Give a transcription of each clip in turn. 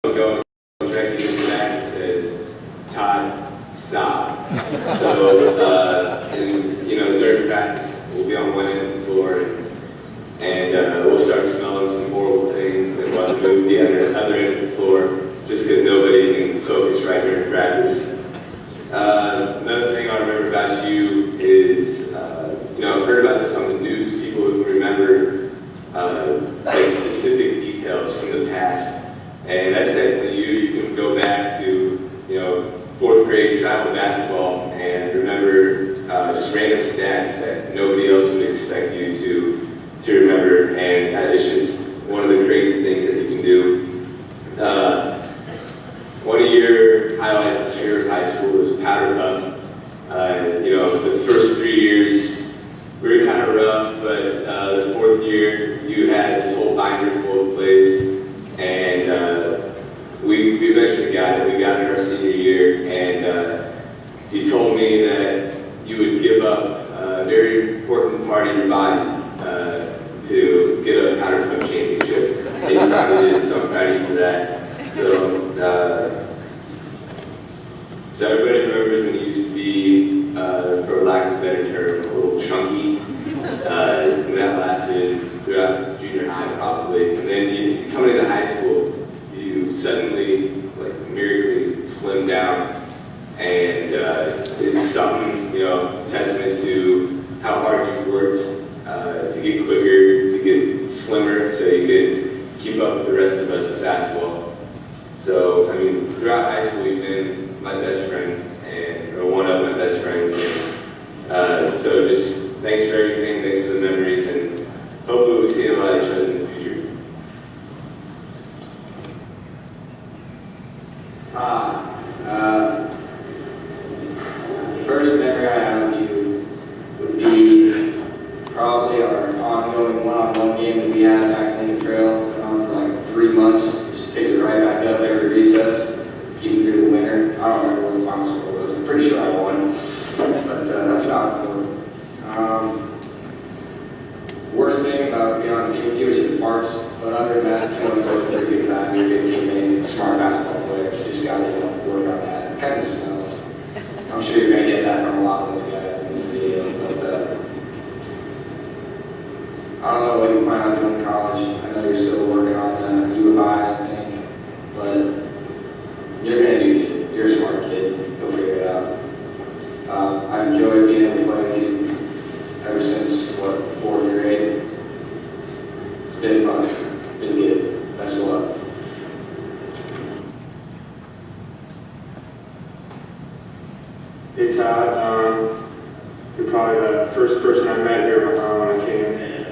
go directly into that and says, Todd, stop. So, during practice, we'll be on one end of the floor and we'll start smelling some horrible things and we'll move the other end of the floor just because nobody can focus right during practice. Another thing I remember about you is, I've heard about this on the news, people who remember specific details from the past. And that's definitely you. You can go back to, fourth grade travel basketball and remember just random stats that nobody else would expect you to remember. And it's just one of the crazy things that you can do. One of your highlights of Sheriff High School was powder puff. The first 3 years we were kind of rough, but the fourth year you had this whole binder full of plays. And we eventually got it. We got it our senior year, and you told me that you would give up a very important part of your body to get a powder puff championship. And you finally did, so I'm proud of you for that. So everybody remembers when you used to be, for lack of a better term, a little chunky. And that lasted throughout junior high probably. And then you coming into high school, you suddenly, miraculously slimmed down. And it's something, it's a testament to how hard you've worked to get quicker, to get slimmer, so you could keep up with the rest of us in basketball. So, throughout high school, you've been my best friend, or one of my best friends. And so just thanks for everything, thanks for the memories, and hopefully we'll see a lot of each other in the future. First memory I have of you would be probably our ongoing one-on-one game that we had back in the trail. Went on for 3 months. Just picked it right back up every recess, keep it through the winter. I don't remember what the final score was. I'm pretty sure I won, but that's not important. Worst thing about being on a team with you is your farts, but other than that, it's always a pretty good time. You're a good teammate, smart basketball player. You just got to work on that. It kind of smells. I'm sure you're going to get that from a lot of those guys in the stadium. But I don't know what you plan on doing in college. I know you're still working on U of I think, but you're going to do good. You're a smart kid. You'll figure it out. I enjoyed being able to play with you ever since, fourth grade. It's been fun. Been good. Best of luck. Hey Todd, you're probably the first person I met here when I came in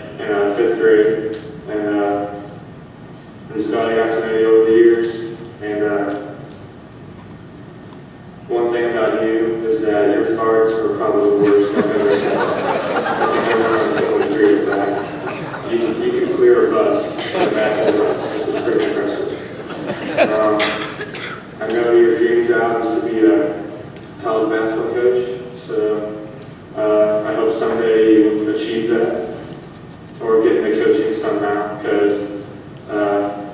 fifth grade, and I'm just glad I got to know you over the years. And one thing about you is that your farts were probably the worst I've ever seen. I think everyone on the team would agree with that. You could clear a bus in the back of the bus, which was pretty impressive. I know your dream job is to be a college basketball coach, so I hope someday you achieve that or get into coaching somehow, because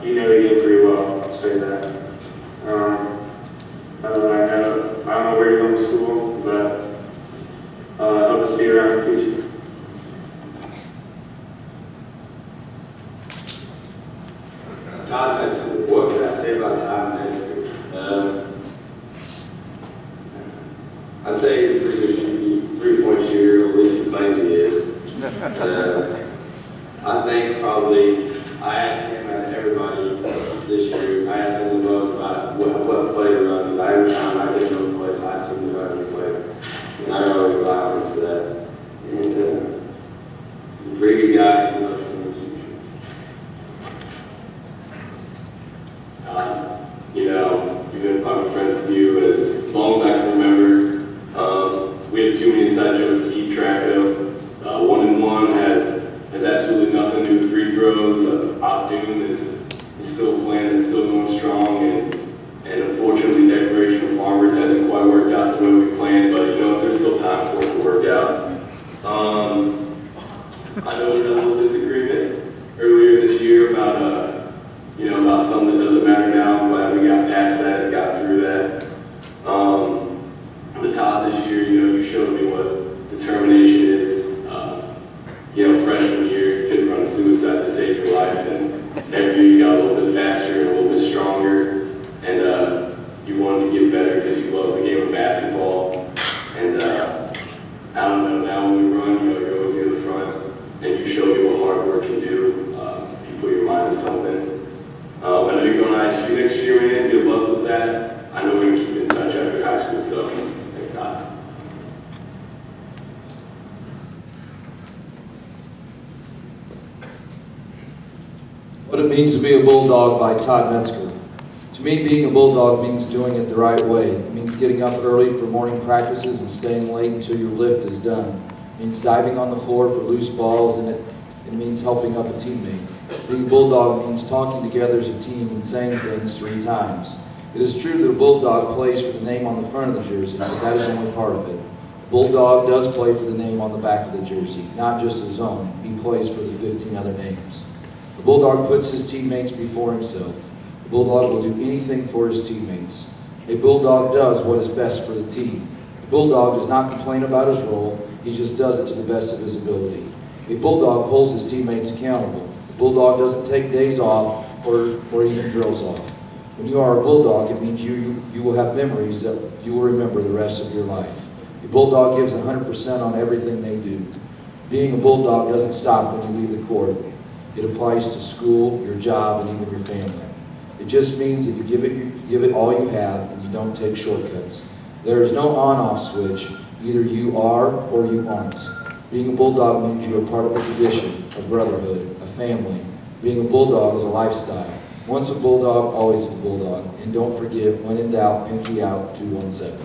you know the game pretty well, I'll say that. I don't know where you're going to school, but I hope to see you around in the future. Todd Metzger. What can I say about Todd Metzger? I'd say he's a pretty good three-point shooter, at least he claims he is. I think probably, I asked him and everybody this year, I asked him the most about what play to run. Every time I didn't know the play, Todd seemed to run the play. And I always rely on him for that. And he's a pretty good guy who loves him in his future. We've been probably friends with you as long as I can remember. We have too many inside jokes to keep track of. 1-1 has absolutely nothing to do with free throws. Opdoon is still playing, is still going strong, and unfortunately Declaration of Farmers hasn't quite worked out the way we planned, but there's still time for it to work out. I know we had a little disagreement earlier this year about something that doesn't matter now. I'm glad that, I know we're going to keep in touch after high school, so thanks, Todd. What it means to be a Bulldog by Todd Metzger. To me, being a Bulldog means doing it the right way. It means getting up early for morning practices and staying late until your lift is done. It means diving on the floor for loose balls, and it means helping up a teammate. Being a Bulldog means talking together as a team and saying things 3 times. It is true that a Bulldog plays for the name on the front of the jersey, but that is only part of it. A Bulldog does play for the name on the back of the jersey, not just his own. He plays for the 15 other names. The Bulldog puts his teammates before himself. The Bulldog will do anything for his teammates. A Bulldog does what is best for the team. A Bulldog does not complain about his role, he just does it to the best of his ability. A Bulldog holds his teammates accountable. A Bulldog doesn't take days off or even drills off. When you are a Bulldog, it means you will have memories that you will remember the rest of your life. A Bulldog gives 100% on everything they do. Being a Bulldog doesn't stop when you leave the court. It applies to school, your job, and even your family. It just means that you give it all you have and you don't take shortcuts. There is no on-off switch. Either you are or you aren't. Being a Bulldog means you are part of a tradition, a brotherhood, a family. Being a Bulldog is a lifestyle. Once a Bulldog, always a Bulldog. And don't forget, when in doubt, pinky out 217.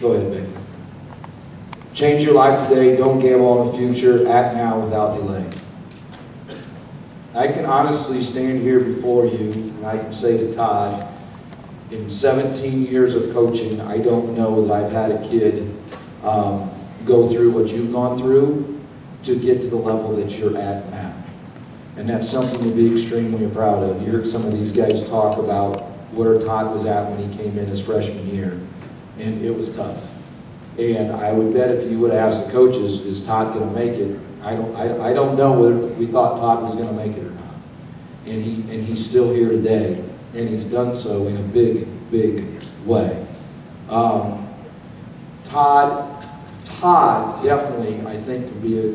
Go ahead, Becky. Change your life today, don't gamble on the future, act now without delay. I can honestly stand here before you and I can say to Todd, in 17 years of coaching, I don't know that I've had a kid go through what you've gone through to get to the level that you're at now. And that's something to be extremely proud of. You heard some of these guys talk about where Todd was at when he came in his freshman year, and it was tough. And I would bet if you would ask the coaches, is Todd going to make it? I don't know whether we thought Todd was going to make it or not. And he's still here today, and he's done so in a big, big way. Todd definitely, I think,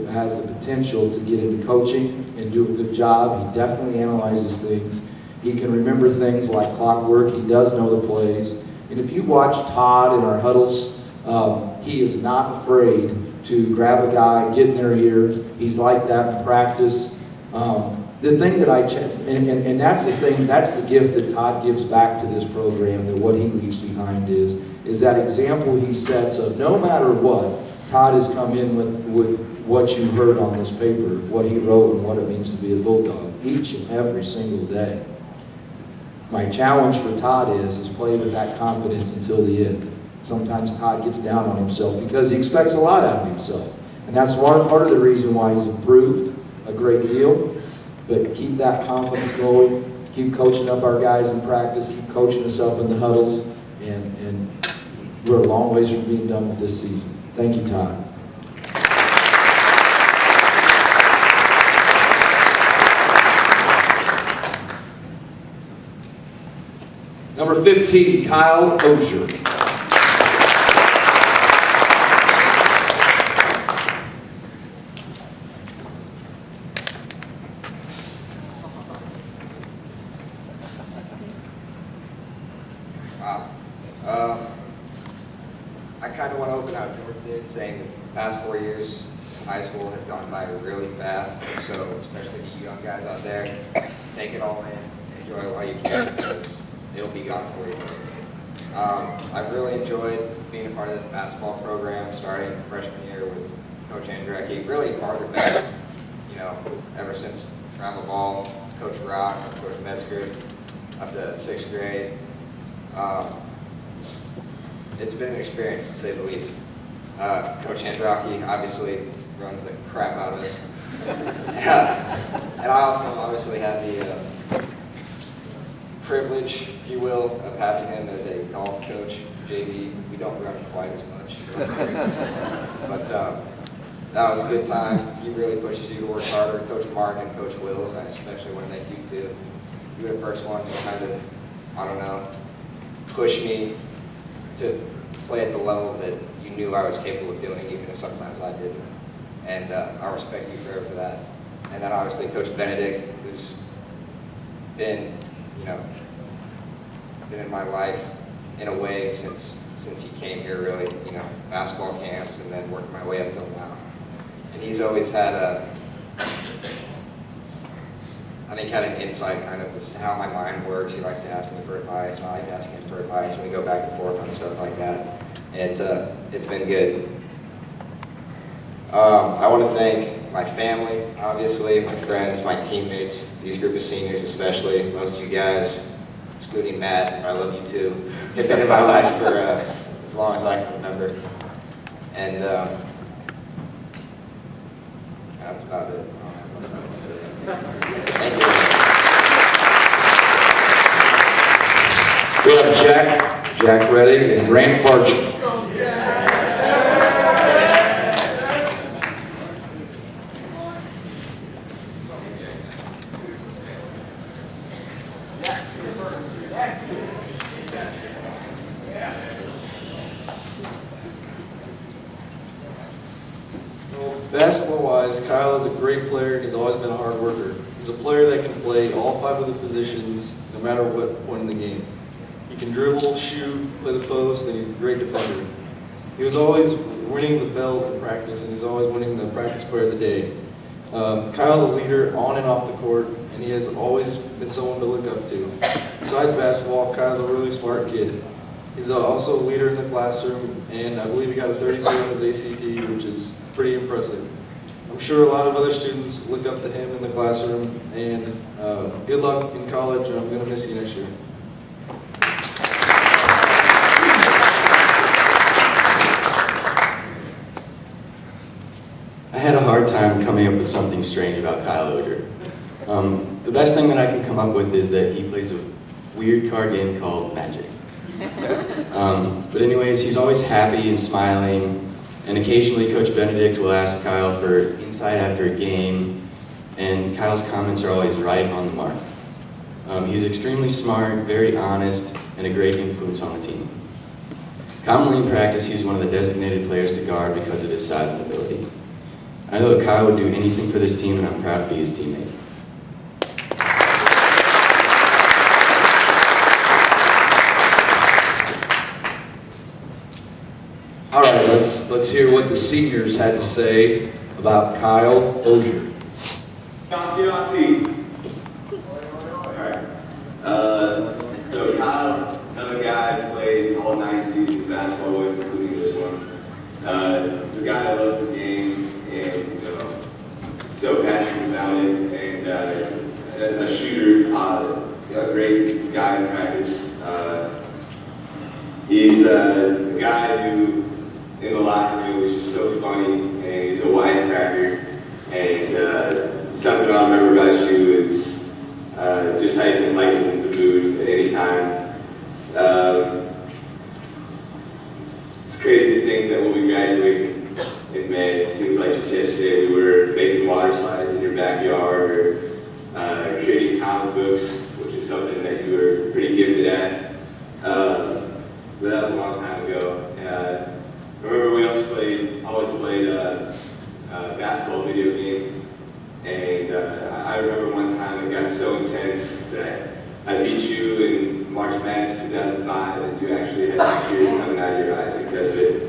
has the potential to get into coaching and do a good job. He definitely analyzes things. He can remember things like clockwork. He does know the plays. And if you watch Todd in our huddles, he is not afraid to grab a guy, get in their ear. He's like that in practice. The thing that and that's the thing, that's the gift that Todd gives back to this program, that what he leaves behind is that example he sets of no matter what, Todd has come in with what you heard on this paper, what he wrote and what it means to be a Bulldog, each and every single day. My challenge for Todd is play with that confidence until the end. Sometimes Todd gets down on himself because he expects a lot out of himself. And that's part of the reason why he's improved a great deal. But keep that confidence going. Keep coaching up our guys in practice. Keep coaching us up in the huddles. And we're a long ways from being done with this season. Thank you, Todd. Number 15, Kyle Ozier. I kind of want to open how Jordan did, saying that the past 4 years in high school have gone by really fast. So, especially to you young guys out there, take it all in, enjoy it while you can, because it'll be gone for you. I've really enjoyed being a part of this basketball program, starting freshman year with Coach Andrecki, really farther back, ever since travel ball, Coach Rock, Coach Metzger, up to 6th grade. It's been an experience, to say the least. Coach Andrecki obviously runs the crap out of us. And I also obviously had the privilege, if you will, of having him as a golf coach, JV. We don't run quite as much. But that was a good time. He really pushes you to work harder. Coach Mark and Coach Wills, I especially want to thank you too. You were the first ones to kind of, push me to play at the level that you knew I was capable of doing, even if sometimes I didn't. And I respect you forever for that. And then obviously Coach Benedict, who's been, been in my life in a way since he came here, really, basketball camps and then working my way up till now. And he's always had had an insight kind of as to how my mind works. He likes to ask me for advice, and I like asking him for advice, and we go back and forth on stuff like that. And it's been good. I want to thank my family, obviously, my friends, my teammates, these group of seniors especially, most of you guys, excluding Matt, I love you too. You've been in my life for as long as I can remember. And that's about it. I don't know what else to say. Thank you. We have Jack Redding, and Grant Farch. Basketball-wise, Kyle is a great player and he's always been a hard worker. He's a player that can play all 5 of the positions no matter what point in the game. He can dribble, shoot, play the post, and he's a great defender. He was always winning the belt in practice, and he's always winning the practice player of the day. Kyle's a leader on and off the court, and he has always been someone to look up to. Besides basketball, Kyle's a really smart kid. He's also a leader in the classroom, and I believe he got a 32 on his ACT, which is pretty impressive. I'm sure a lot of other students look up to him in the classroom, and good luck in college, and I'm going to miss you next year. I had a hard time coming up with something strange about Kyle Ogier. The best thing that I can come up with is that he plays a weird card game called Magic. But anyways, he's always happy and smiling, and occasionally Coach Benedict will ask Kyle for insight after a game, and Kyle's comments are always right on the mark. He's extremely smart, very honest, and a great influence on the team. Commonly in practice, he's one of the designated players to guard because of his size and ability. I know that Kyle would do anything for this team, and I'm proud to be his teammate. All right, let's hear what the seniors had to say about Kyle Ogier. Alright. So Kyle, another guy I played all 9 seasons of basketball with, including this one. He's a guy that loves the game and so passionate about it, and a shooter, a great guy in practice. He's a guy who, in the locker room, is just so funny, and he's a wisecracker. And something I remember about you is just how you can lighten the mood at any time. It's crazy to think that when we graduate in May, it seems like just yesterday we were making water slides in your backyard or creating comic books, which is something that you were pretty gifted at. But that was a long time ago. I remember we also always played basketball video games, and I remember one time it got so intense that I beat you in March Madness 2005, and you actually had tears coming out of your eyes because of it.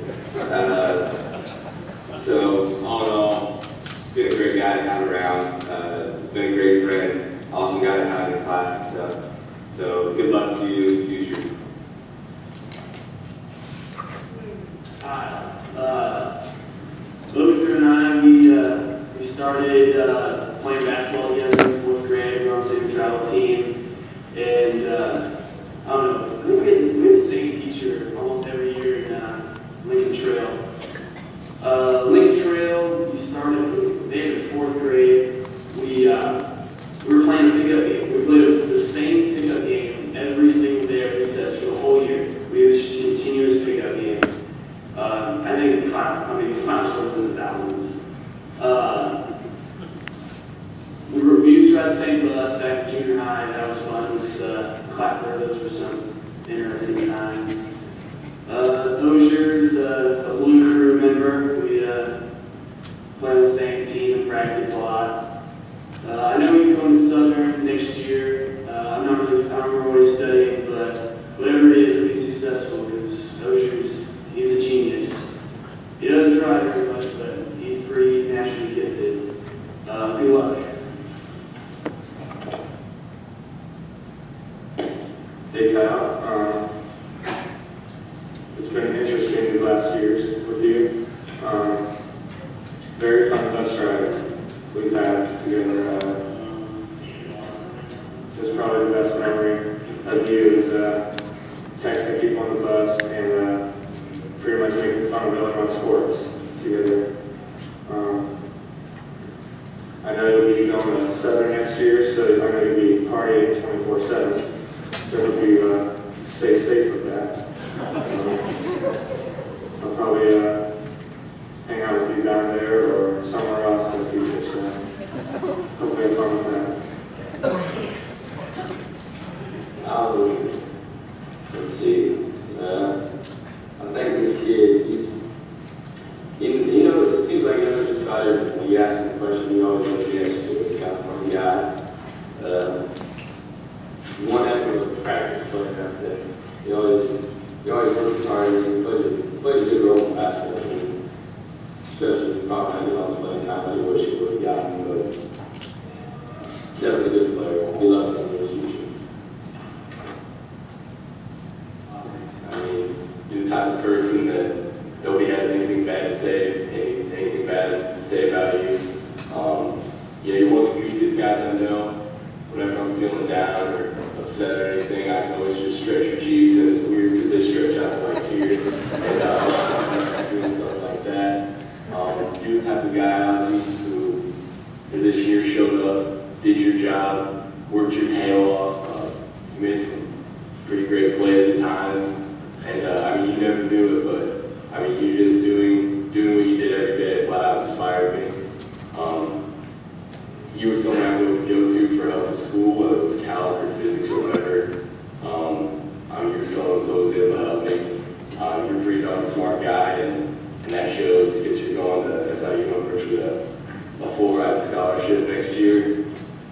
So all in all, been a great guy to have around, been a great friend, awesome guy to have in class and stuff. So good luck to you in the future. Ogier and I, we started playing basketball together in 4th grade. We were on the same travel team, and I don't know. I think we had the same teacher almost every year in Lincoln Trail. Lincoln Trail, we started there in 4th grade. We were playing a pickup game. We played the same pickup game every single day of recess for the whole year. We was just a continuous pickup game. I think the final score was in the thousands. We used to ride the same bus back in junior high. That was fun with Clapper. Those were some interesting times. Ozier's a Blue Crew member. We play on the same team and practice a lot. I know he's going to Southern next year. I don't remember what he's studying, but whatever it is, he'll be successful because he's a genius. He doesn't try very much, but he's pretty naturally gifted. Good luck. Hey Kyle, it's been interesting these last years with you. Very fun bus rides we've had together. It's probably the best memory of you is texting people on the bus and pretty much making fun of everyone sports together. I know you'll be going to Southern next year, so I know you'll be partying 24/7. So hope you stay safe with that. I'll probably hang out with you down there or somewhere else in the future, so hope you have fun with that. Let's see. I think this kid, he knows, it seems like he knows just about everything. When you ask him a question, he always knows the answer to it. He's kind of a funny guy. One heck of a practice player, that's it. He always works as hard as he played a good role in the basketball team. Especially if probably not getting all the playing time that he wish he would have gotten, but definitely a good player. We love him in his future. I mean, you're the type of person that nobody has anything bad to say, anything bad to say about you. Yeah, you're one of the goofiest guys I know. Whenever I'm feeling down or upset or anything, I can always just stretch your cheeks, and it's weird because they stretch out to like here, and doing stuff like that. You're the type of guy, Ozzy, who this year showed up, did your job, worked your tail off. You made some pretty great plays at times, and I mean, you never knew it, but I mean, you just doing what you did every day flat out inspired me. You were someone I would go to for help with school, whether it was calc or physics or whatever. You were someone who was always able to help me. You're a pretty darn smart guy, and that shows because you're going to SIU University with a full ride scholarship next year.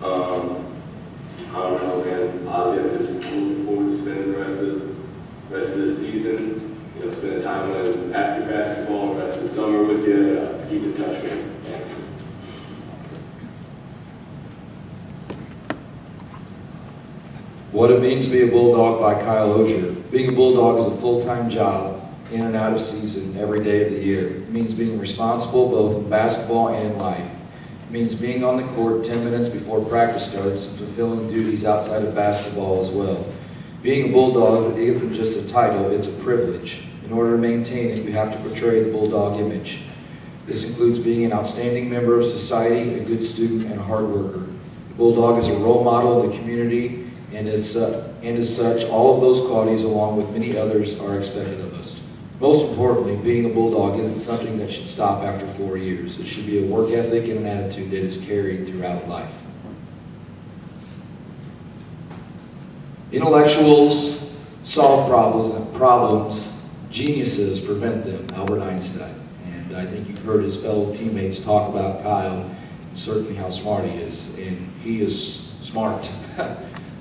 I don't know, man. Ozzy, I'm just looking forward to spending the rest of this season. You know, spending time after basketball and the rest of the summer with you. Let's keep in touch, man. Thanks. What it means to be a Bulldog by Kyle Ogier. Being a Bulldog is a full-time job in and out of season every day of the year. It means being responsible both in basketball and in life. It means being on the court 10 minutes before practice starts and fulfilling duties outside of basketball as well. Being a Bulldog isn't just a title, it's a privilege. In order to maintain it, you have to portray the Bulldog image. This includes being an outstanding member of society, a good student, and a hard worker. The Bulldog is a role model in the community, and as such, all of those qualities, along with many others, are expected of us. Most importantly, being a Bulldog isn't something that should stop after 4 years. It should be a work ethic and an attitude that is carried throughout life. Intellectuals solve problems, geniuses prevent them, Albert Einstein. And I think you've heard his fellow teammates talk about Kyle, and certainly how smart he is, and he is smart.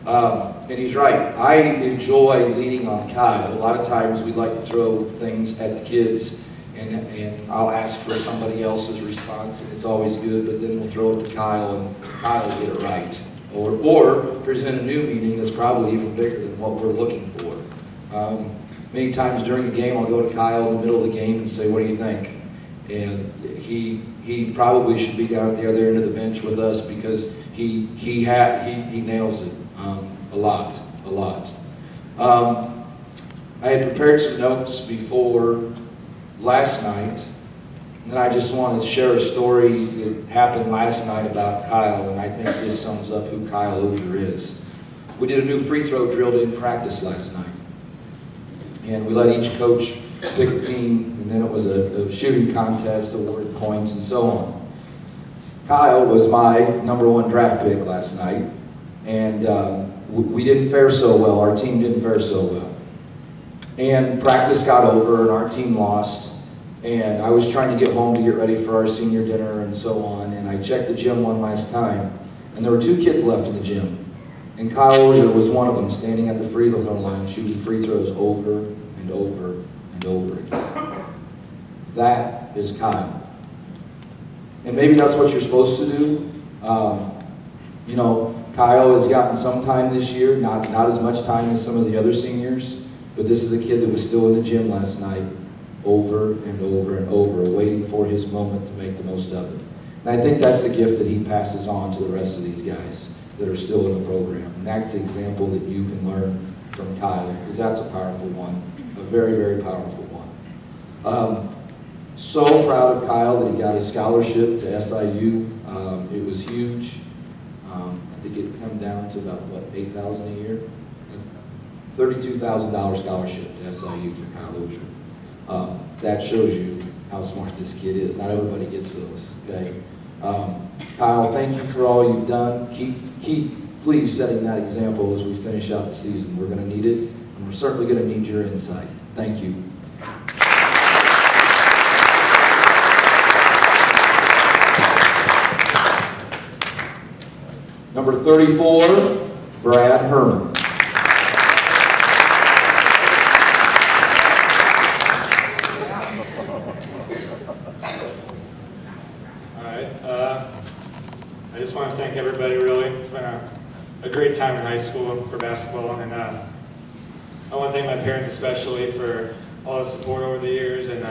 And he's right. I enjoy leaning on Kyle. A lot of times we like to throw things at the kids, and I'll ask for somebody else's response, and it's always good, but then we'll throw it to Kyle, and Kyle will get it right. Or present a new meaning that's probably even bigger than what we're looking for. Many times during the game, I'll go to Kyle in the middle of the game and say, "What do you think?" And he probably should be down at the other end of the bench with us because he nails it a lot. I had prepared some notes before last night, and I just want to share a story that happened last night about Kyle, and I think this sums up who Kyle Ogier is. We did a new free throw drill in practice last night, and we let each coach pick a team, and then it was a shooting contest, awarded points, and so on. Kyle was my #1 draft pick last night, and we didn't fare so well. Our team didn't fare so well. And practice got over, and our team lost. And I was trying to get home to get ready for our senior dinner and so on. And I checked the gym one last time, And there were 2 kids left in the gym. And Kyle Ozier was one of them, standing at the free throw line, shooting free throws over and over and over again. That is Kyle. And maybe that's what you're supposed to do. You know, Kyle has gotten some time this year, not as much time as some of the other seniors, but this is a kid that was still in the gym last night, over and over and over, waiting for his moment to make the most of it. And I think that's the gift that he passes on to the rest of these guys that are still in the program. And that's the example that you can learn from Kyle, because that's a powerful one, a very, very powerful one. So proud of Kyle that he got a scholarship to SIU. It was huge. I think it come down to about, what, $8,000 a year? $32,000 scholarship to SIU for Kyle Ozier. That shows you how smart this kid is. Not everybody gets those, okay? Kyle, thank you for all you've done. Keep please setting that example as we finish out the season. We're going to need it, and we're certainly going to need your insight. Thank you. Number 34, Brad Herman. I just want to thank everybody, really. It's been a great time in high school for basketball, and I want to thank my parents especially for all the support over the years, and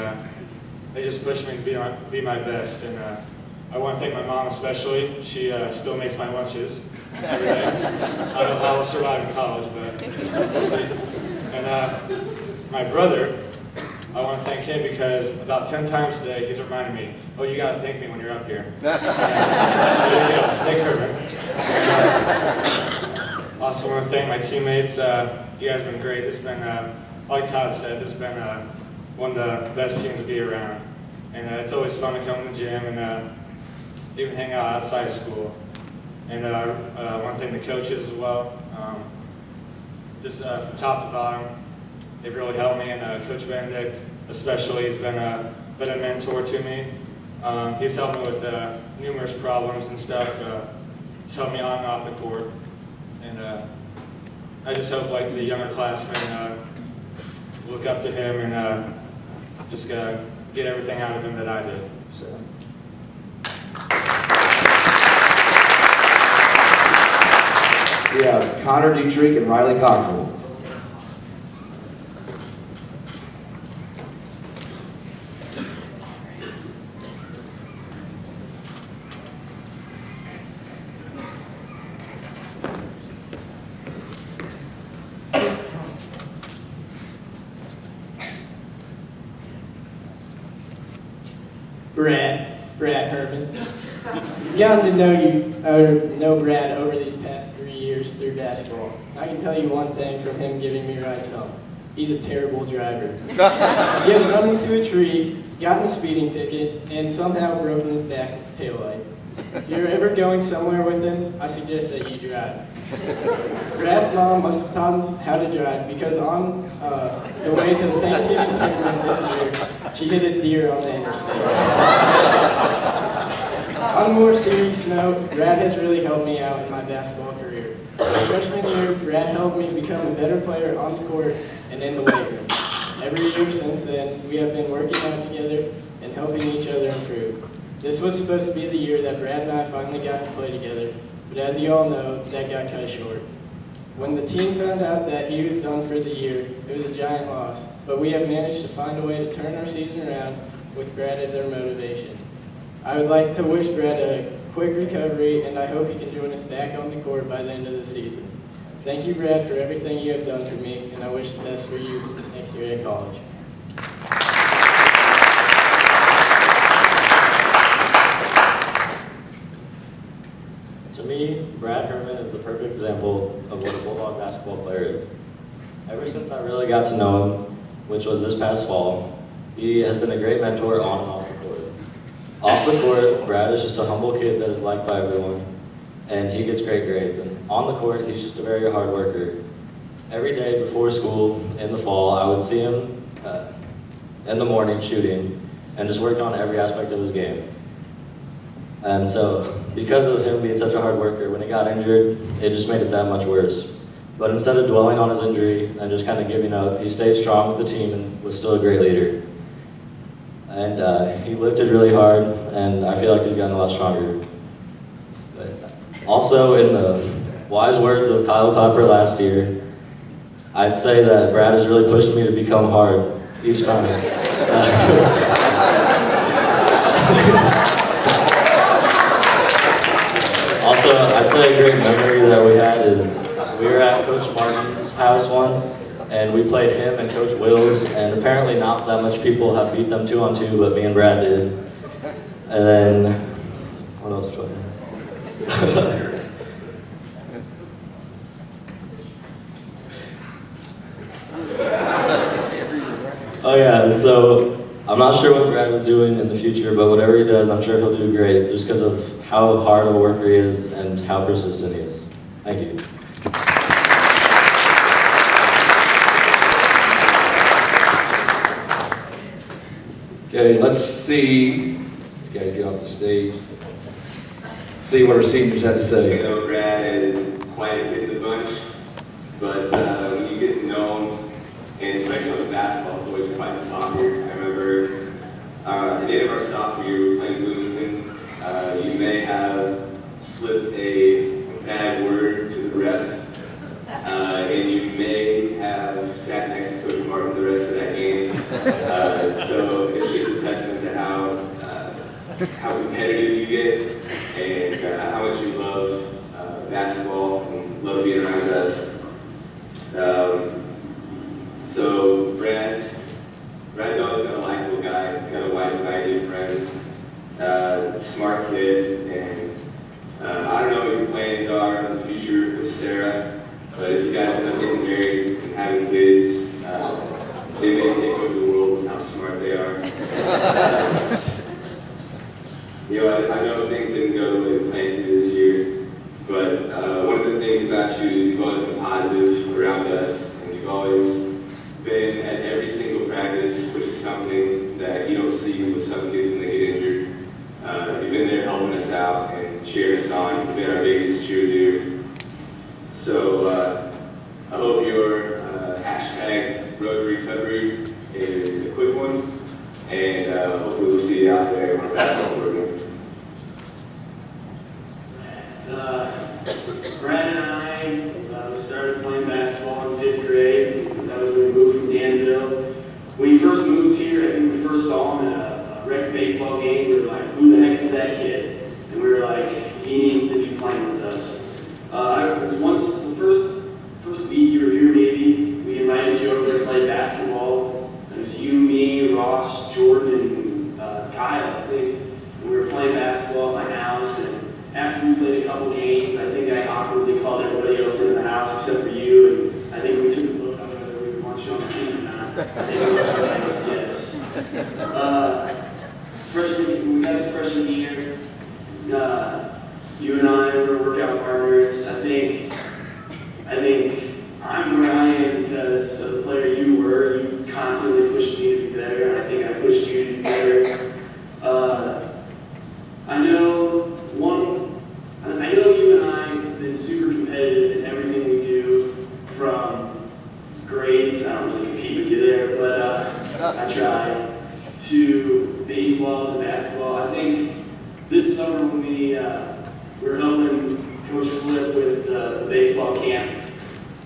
they just pushed me to be my best. And I want to thank my mom especially. She still makes my lunches every day. I don't know how I'll survive in college, but we'll see. And my brother, I want to thank him because about 10 times today he's reminded me, oh, you got to thank me when you're up here. There you go. Thank her, man. Also want to thank my teammates. You guys have been great. This has been, like Todd said, this has been one of the best teams to be around. And it's always fun to come to the gym and even hang out outside of school. And I want to thank the coaches as well. Just from top to bottom, they've really helped me, and Coach Benedict especially has been a mentor to me. He's helped me with numerous problems and stuff. He's helped me on and off the court. And I just hope like the younger classmen look up to him and just get everything out of him that I did. So. We have Connor Dietrich and Riley Cockrell. Brad Herman. Gotten to know Brad over these past 3 years through basketball. I can tell you one thing from him giving me rides home. He's a terrible driver. He had run into a tree, gotten a speeding ticket, and somehow broken his back with the taillight. If you're ever going somewhere with him, I suggest that you drive. Brad's mom must have taught him how to drive because on the way to the Thanksgiving tournament this year, she hit a deer on the interstate. On a more serious note, Brad has really helped me out in my basketball career. Freshman year, Brad helped me become a better player on the court and in the weight room. Every year since then, we have been working out together and helping each other improve. This was supposed to be the year that Brad and I finally got to play together, but as you all know, that got cut short. When the team found out that he was done for the year, it was a giant loss, but we have managed to find a way to turn our season around with Brad as our motivation. I would like to wish Brad a quick recovery, and I hope he can join us back on the court by the end of the season. Thank you, Brad, for everything you have done for me, and I wish the best for you next year at college. To me, Brad Herman is the perfect example of what a Bulldog basketball player is. Ever since I really got to know him, which was this past fall, he has been a great mentor on and off the court. Off the court, Brad is just a humble kid that is liked by everyone, and he gets great grades. And on the court, he's just a very hard worker. Every day before school, in the fall, I would see him in the morning shooting and just working on every aspect of his game. And so, because of him being such a hard worker, when he got injured, it just made it that much worse. But instead of dwelling on his injury and just kind of giving up, he stayed strong with the team and was still a great leader. And he lifted really hard, and I feel like he's gotten a lot stronger. But also, in the wise words of Kyle Topper last year, I'd say that Brad has really pushed me to become hard each time. Also, I'd say a great memory that we had is we were at Coach Martin's house once, and we played him and Coach Wills, and apparently not that much people have beat them 2-on-2, but me and Brad did. And then, what else do I have? Oh yeah, and so I'm not sure what Brad is doing in the future, but whatever he does, I'm sure he'll do great just because of how hard of a worker he is and how persistent he is. Thank you. Okay, let's see. You guys get off the stage. See what our seniors have to You say. know, Brad is quite a kid in the bunch, but when you get to know him, and especially on the basketball court, he's quite the talker. I remember at the end of our sophomore year, we were playing Bloomington. You may have slipped a bad word to the ref, and you may have sat next to Coach Martin the rest of that game. So it's just a testament to how competitive you get and how much you love basketball and love being around us. So Brad's always been a likable guy. He's got a wide variety of friends. Smart kid, and I don't know what your plans are in the future with Sarah, but if you guys end up getting married and having kids, they may take over the world with how smart they are. You know, I know things didn't go the way we planned to this year, but one of the things about you is you've always been positive around us, and you've always been at every single practice, which is something that you don't see with some kids when they get injured. You've been there helping us out and cheering us on. You've been our biggest cheerleader. So I hope your hashtag road recovery is a quick one, and hopefully we'll see you out there on our basketball program. Brad and I started playing basketball in 5th grade. That was when we moved from Danville. When we first moved here, I think we first saw him in a rec baseball game. We were like, who the heck is that kid? And we were like, he needs to be playing with us. It was once, the first week you were here maybe, we invited you over to play basketball. It was you, me, Ross, Jordan, and Kyle, I think. And we were playing basketball at my house, and after we played a couple games, I think I awkwardly called everybody else into the house except for you, and I think we took a look on whether we would want you on the team or not. I think it was yes. Freshman, when we got to freshman year, you and I were workout partners. I think I'm where I am because of the player you were. You constantly pushed me to be better, and I think I pushed you to be better. I know you and I have been super competitive in everything we do, from grades, I don't really compete with you there, but I try, to baseball, to basketball. I think this summer when we were helping Coach Flip with the baseball camp,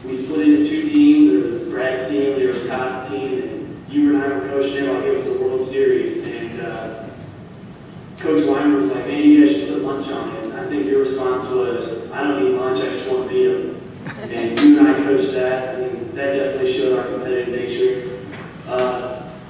we split into 2 teams. There was Brad's team, there was Todd's team, and you and I were coaching him while he was the World Series. And Coach Weimer was like, man, you guys should put lunch on it. And I think your response was, I don't need lunch, I just want to beat him. And you and I coached that, and that definitely showed our competitive nature.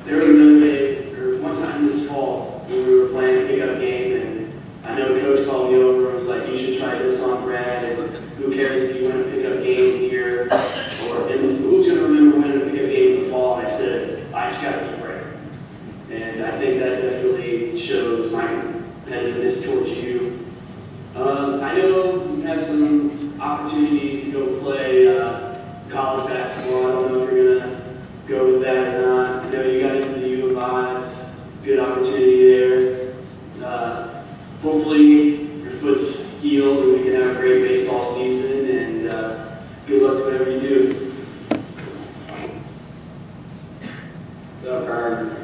There was another day, or one time this fall, when we were playing a pickup game, and I know Coach called me over and was like, you should try this on Brad, and who cares if you win a pickup game here, or who's going to remember winning a pickup game in the fall? And I said, I just got to beat Brad. And I think that definitely shows my competitiveness towards you. I know you have some opportunities to go play college basketball. I don't know if you're going to go with that or not. I know you got into the U of I. It's a good opportunity there. Hopefully you you to have a great baseball season, and good luck to whatever you do. What's up, Herm?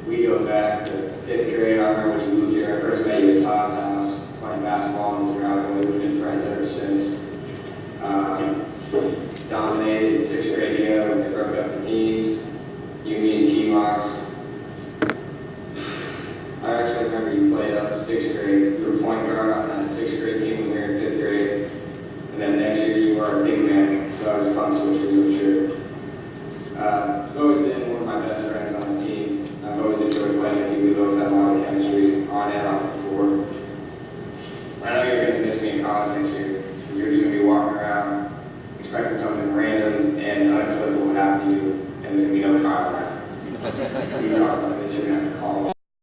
We go back to 5th grade. I remember when you moved here. I first met you at Todd's house playing basketball in the driveway. We've been friends ever since. Dominated 6th grade together when they broke up the teams. You, me, and T-Mox. I actually remember you played up 6th grade. You were point guard on that 6th grade team when we were in 5th grade. And then next year you were our big man, so that was a fun switch for you, I'm sure. You've always been one of my best friends on the team. I've always enjoyed playing with you. We've always had a lot of chemistry on and off the floor. I know you're going to miss me in college next year, because you're just going to be walking around expecting something random and unexplicable will happen to you, and there's going to be no Kyle around. We talked about this, you're going to have